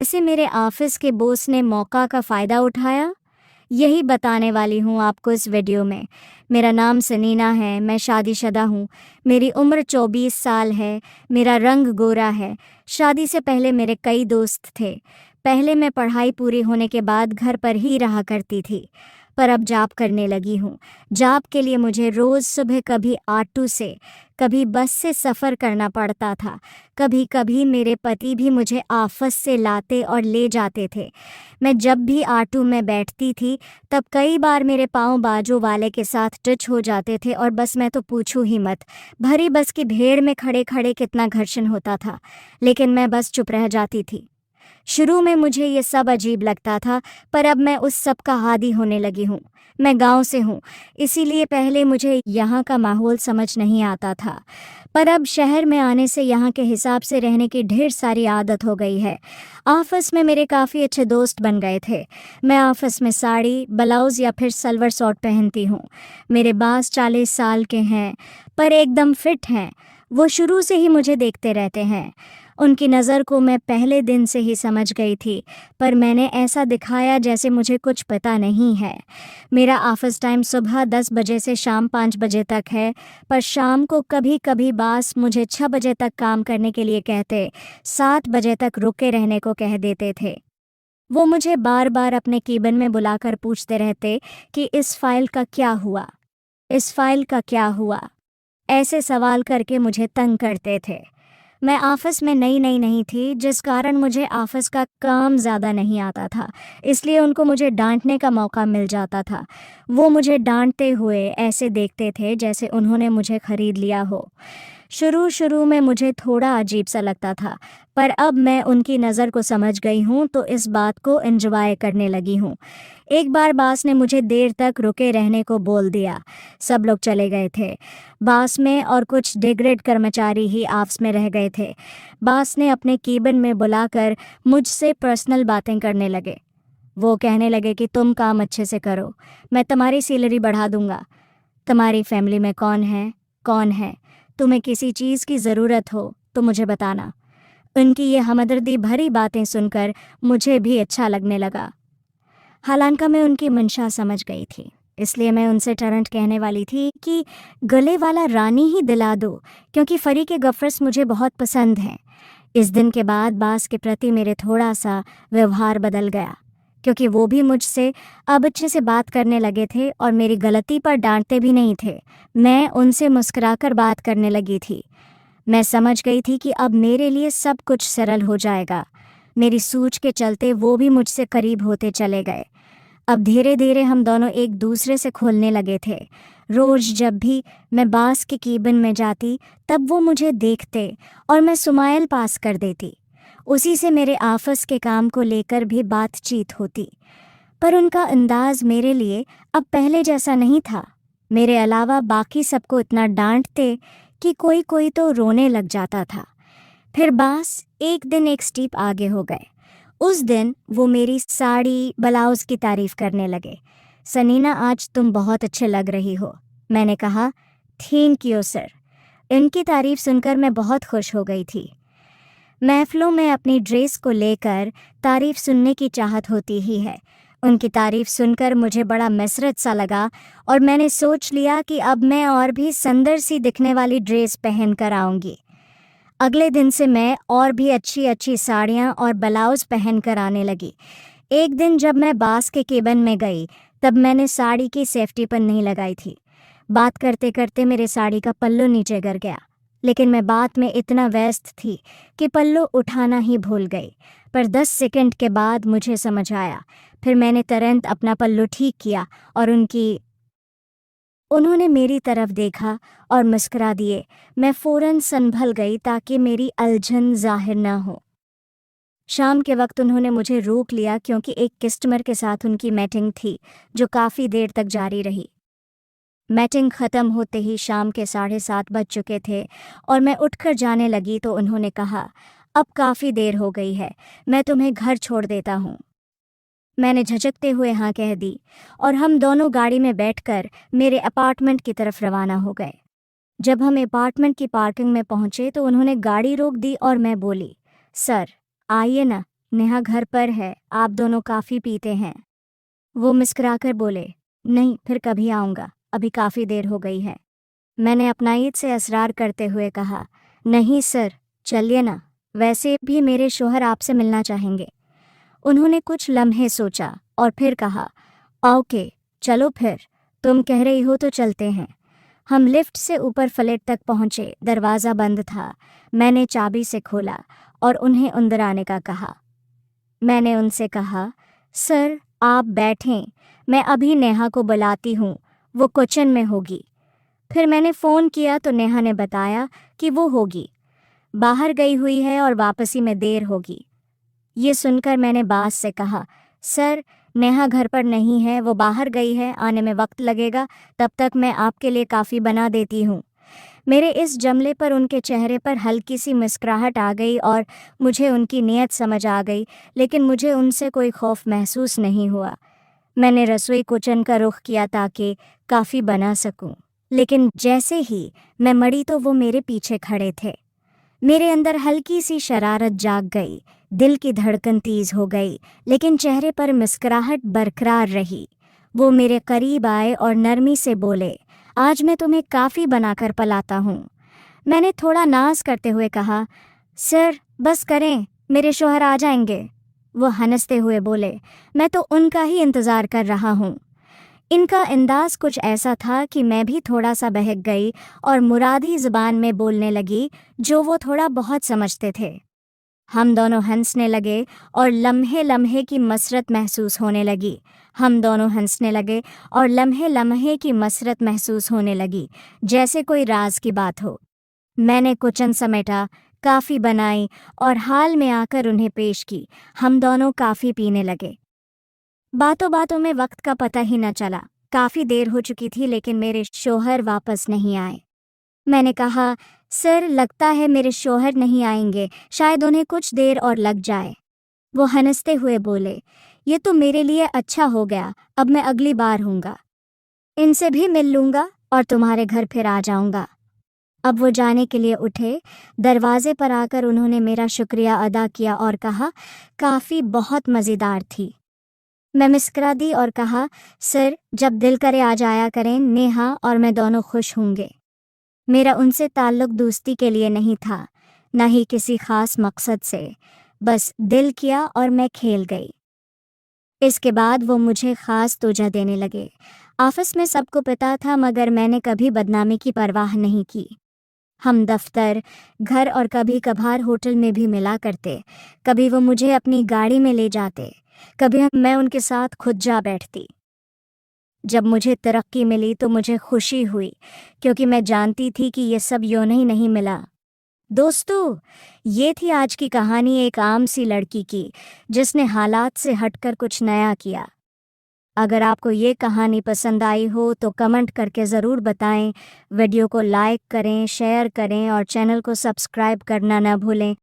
ऐसे मेरे ऑफिस के बॉस ने मौका का फ़ायदा उठाया, यही बताने वाली हूँ आपको इस वीडियो में। मेरा नाम सनीना है, मैं शादीशुदा हूँ, मेरी उम्र 24 साल है, मेरा रंग गोरा है। शादी से पहले मेरे कई दोस्त थे। पहले मैं पढ़ाई पूरी होने के बाद घर पर ही रहा करती थी, पर अब जॉब करने लगी हूँ। जॉब के लिए मुझे रोज़ सुबह कभी ऑटो से, कभी बस से सफ़र करना पड़ता था। कभी कभी मेरे पति भी मुझे ऑफिस से लाते और ले जाते थे। मैं जब भी ऑटो में बैठती थी तब कई बार मेरे पाँव बाजू वाले के साथ टच हो जाते थे, और बस मैं तो पूछूं ही मत। भरी बस की भीड़ में खड़े खड़े कितना घर्षण होता था, लेकिन मैं बस चुप रह जाती थी। शुरू में मुझे ये सब अजीब लगता था, पर अब मैं उस सब का आदी होने लगी हूँ। मैं गांव से हूँ, इसीलिए पहले मुझे यहाँ का माहौल समझ नहीं आता था, पर अब शहर में आने से यहाँ के हिसाब से रहने की ढेर सारी आदत हो गई है। ऑफिस में मेरे काफ़ी अच्छे दोस्त बन गए थे। मैं ऑफिस में साड़ी, ब्लाउज़ या फिर सलवार सूट पहनती हूँ। मेरे बॉस 40 साल के हैं, पर एकदम फिट हैं। वो शुरू से ही मुझे देखते रहते हैं। उनकी नज़र को मैं पहले दिन से ही समझ गई थी, पर मैंने ऐसा दिखाया जैसे मुझे कुछ पता नहीं है। मेरा ऑफिस टाइम सुबह 10 बजे से शाम 5 बजे तक है, पर शाम को कभी कभी बॉस मुझे 6 बजे तक काम करने के लिए कहते, 7 बजे तक रुके रहने को कह देते थे। वो मुझे बार बार अपने केबिन में बुलाकर पूछते रहते कि इस फाइल का क्या हुआ, इस फाइल का क्या हुआ। ऐसे सवाल करके मुझे तंग करते थे। मैं ऑफिस में नई नई नहीं थी, जिस कारण मुझे ऑफिस का काम ज़्यादा नहीं आता था, इसलिए उनको मुझे डांटने का मौका मिल जाता था। वो मुझे डांटते हुए ऐसे देखते थे जैसे उन्होंने मुझे खरीद लिया हो। शुरू शुरू में मुझे थोड़ा अजीब सा लगता था, पर अब मैं उनकी नज़र को समझ गई हूँ, तो इस बात को एंजॉय करने लगी हूँ। एक बार बॉस ने मुझे देर तक रुके रहने को बोल दिया। सब लोग चले गए थे। बॉस में और कुछ डिग्रेड कर्मचारी ही ऑफिस में रह गए थे। बॉस ने अपने केबिन में बुलाकर मुझसे पर्सनल बातें करने लगे। वो कहने लगे कि तुम काम अच्छे से करो, मैं तुम्हारी सैलरी बढ़ा दूंगा। तुम्हारी फैमिली में कौन है, कौन है, तुम्हें किसी चीज़ की ज़रूरत हो तो मुझे बताना। उनकी ये हमदर्दी भरी बातें सुनकर मुझे भी अच्छा लगने लगा। हालांकि मैं उनकी मंशा समझ गई थी, इसलिए मैं उनसे टरंट कहने वाली थी कि गले वाला रानी ही दिला दो, क्योंकि फरी के गफर्स मुझे बहुत पसंद हैं। इस दिन के बाद बास के प्रति मेरे थोड़ा सा व्यवहार बदल गया, क्योंकि वो भी मुझसे अब अच्छे से बात करने लगे थे और मेरी गलती पर डांटते भी नहीं थे। मैं उनसे मुस्कुराकर बात करने लगी थी। मैं समझ गई थी कि अब मेरे लिए सब कुछ सरल हो जाएगा। मेरी सोच के चलते वो भी मुझसे करीब होते चले गए। अब धीरे धीरे हम दोनों एक दूसरे से खुलने लगे थे। रोज़ जब भी मैं बास के केबिन में जाती, तब वो मुझे देखते और मैं स्माइल पास कर देती। उसी से मेरे ऑफिस के काम को लेकर भी बातचीत होती, पर उनका अंदाज मेरे लिए अब पहले जैसा नहीं था। मेरे अलावा बाकी सबको इतना डांटते कि कोई कोई तो रोने लग जाता था। फिर बास एक दिन एक स्टेप आगे हो गए। उस दिन वो मेरी साड़ी, ब्लाउज़ की तारीफ़ करने लगे। सनीना, आज तुम बहुत अच्छे लग रही हो। मैंने कहा, थैंक यू सर। इनकी तारीफ़ सुनकर मैं बहुत खुश हो गई थी। महफ़िलों में अपनी ड्रेस को लेकर तारीफ़ सुनने की चाहत होती ही है। उनकी तारीफ़ सुनकर मुझे बड़ा मसरत सा लगा, और मैंने सोच लिया कि अब मैं और भी सुंदर सी दिखने वाली ड्रेस पहन कर आऊँगी। अगले दिन से मैं और भी अच्छी अच्छी साड़ियाँ और ब्लाउज़ पहन कर आने लगी। एक दिन जब मैं बास के केबिन में गई, तब मैंने साड़ी की सेफ्टी पिन नहीं लगाई थी। बात करते करते मेरे साड़ी का पल्लू नीचे गिर गया, लेकिन मैं बात में इतना व्यस्त थी कि पल्लू उठाना ही भूल गई। पर 10 सेकंड के बाद मुझे समझ आया। फिर मैंने तुरंत अपना पल्लू ठीक किया और उन्होंने मेरी तरफ देखा और मुस्कुरा दिए। मैं फ़ौरन संभल गई ताकि मेरी उलझन जाहिर न हो। शाम के वक्त उन्होंने मुझे रोक लिया, क्योंकि एक कस्टमर के साथ उनकी मीटिंग थी जो काफ़ी देर तक जारी रही। मीटिंग ख़त्म होते ही शाम के 7:30 बज चुके थे और मैं उठकर जाने लगी तो उन्होंने कहा, अब काफ़ी देर हो गई है, मैं तुम्हें घर छोड़ देता हूँ। मैंने झिझकते हुए हाँ कह दी और हम दोनों गाड़ी में बैठकर मेरे अपार्टमेंट की तरफ रवाना हो गए। जब हम अपार्टमेंट की पार्किंग में पहुंचे तो उन्होंने गाड़ी रोक दी और मैं बोली, सर आइए ना, नेहा घर पर है, आप दोनों काफ़ी पीते हैं। वो मुस्कुराकर बोले, नहीं, फिर कभी आऊँगा, अभी काफ़ी देर हो गई है। मैंने अपनाइत से असरार करते हुए कहा, नहीं सर, चलिए ना, वैसे भी मेरे शौहर आपसे मिलना चाहेंगे। उन्होंने कुछ लम्हे सोचा और फिर कहा, ओके, चलो फिर, तुम कह रही हो तो चलते हैं। हम लिफ्ट से ऊपर फ्लैट तक पहुंचे। दरवाज़ा बंद था। मैंने चाबी से खोला और उन्हें अंदर आने का कहा। मैंने उनसे कहा, सर आप बैठें, मैं अभी नेहा को बुलाती हूँ, वो किचन में होगी। फिर मैंने फ़ोन किया तो नेहा ने बताया कि वो होगी, बाहर गई हुई है और वापसी में देर होगी। ये सुनकर मैंने बास से कहा, सर नेहा घर पर नहीं है, वो बाहर गई है, आने में वक्त लगेगा, तब तक मैं आपके लिए काफ़ी बना देती हूँ। मेरे इस जमले पर उनके चेहरे पर हल्की सी मुस्कुराहट आ गई और मुझे उनकी नीयत समझ आ गई, लेकिन मुझे उनसे कोई खौफ महसूस नहीं हुआ। मैंने रसोई किचन का रुख किया ताकि काफ़ी बना सकूं, लेकिन जैसे ही मैं मड़ी तो वो मेरे पीछे खड़े थे। मेरे अंदर हल्की सी शरारत जाग गई, दिल की धड़कन तेज हो गई, लेकिन चेहरे पर मुस्कुराहट बरकरार रही। वो मेरे करीब आए और नरमी से बोले, आज मैं तुम्हें काफ़ी बनाकर पलाता हूँ। मैंने थोड़ा नाज करते हुए कहा, सर बस करें, मेरे शौहर आ जाएंगे। वो हंसते हुए बोले, मैं तो उनका ही इंतज़ार कर रहा हूँ। इनका अंदाज कुछ ऐसा था कि मैं भी थोड़ा सा बहक गई और मुरादी ज़बान में बोलने लगी, जो वो थोड़ा बहुत समझते थे। हम दोनों हंसने लगे और लम्हे लम्हे की मसरत महसूस होने लगी। हम दोनों हंसने लगे और लम्हे लम्हे की मसरत महसूस होने लगी, जैसे कोई राज की बात हो। मैंने किचन समेटा, काफ़ी बनाई और हाल में आकर उन्हें पेश की। हम दोनों काफ़ी पीने लगे। बातों बातों में वक्त का पता ही न चला। काफ़ी देर हो चुकी थी, लेकिन मेरे शौहर वापस नहीं आए। मैंने कहा, सर लगता है मेरे शौहर नहीं आएंगे, शायद उन्हें कुछ देर और लग जाए। वो हंसते हुए बोले, ये तो मेरे लिए अच्छा हो गया, अब मैं अगली बार हूँगा, इनसे भी मिल लूँगा और तुम्हारे घर फिर आ जाऊँगा। अब वो जाने के लिए उठे। दरवाजे पर आकर उन्होंने मेरा शुक्रिया अदा किया और कहा, काफ़ी बहुत मज़ेदार थी। मैं मुस्कुरा दी और कहा, सर जब दिल करे आ जाया करें, नेहा और मैं दोनों खुश होंगे। मेरा उनसे ताल्लुक़ दोस्ती के लिए नहीं था, न ही किसी ख़ास मकसद से, बस दिल किया और मैं खेल गई। इसके बाद वो मुझे ख़ास तोजह देने लगे। ऑफिस में सबको पता था, मगर मैंने कभी बदनामी की परवाह नहीं की। हम दफ्तर, घर और कभी कभार होटल में भी मिला करते। कभी वो मुझे अपनी गाड़ी में ले जाते, कभी मैं उनके साथ खुद जा बैठती। जब मुझे तरक्की मिली तो मुझे खुशी हुई, क्योंकि मैं जानती थी कि ये सब यूं ही नहीं मिला। दोस्तों, ये थी आज की कहानी एक आम सी लड़की की, जिसने हालात से हटकर कुछ नया किया। अगर आपको ये कहानी पसंद आई हो तो कमेंट करके ज़रूर बताएं। वीडियो को लाइक करें, शेयर करें और चैनल को सब्सक्राइब करना न भूलें।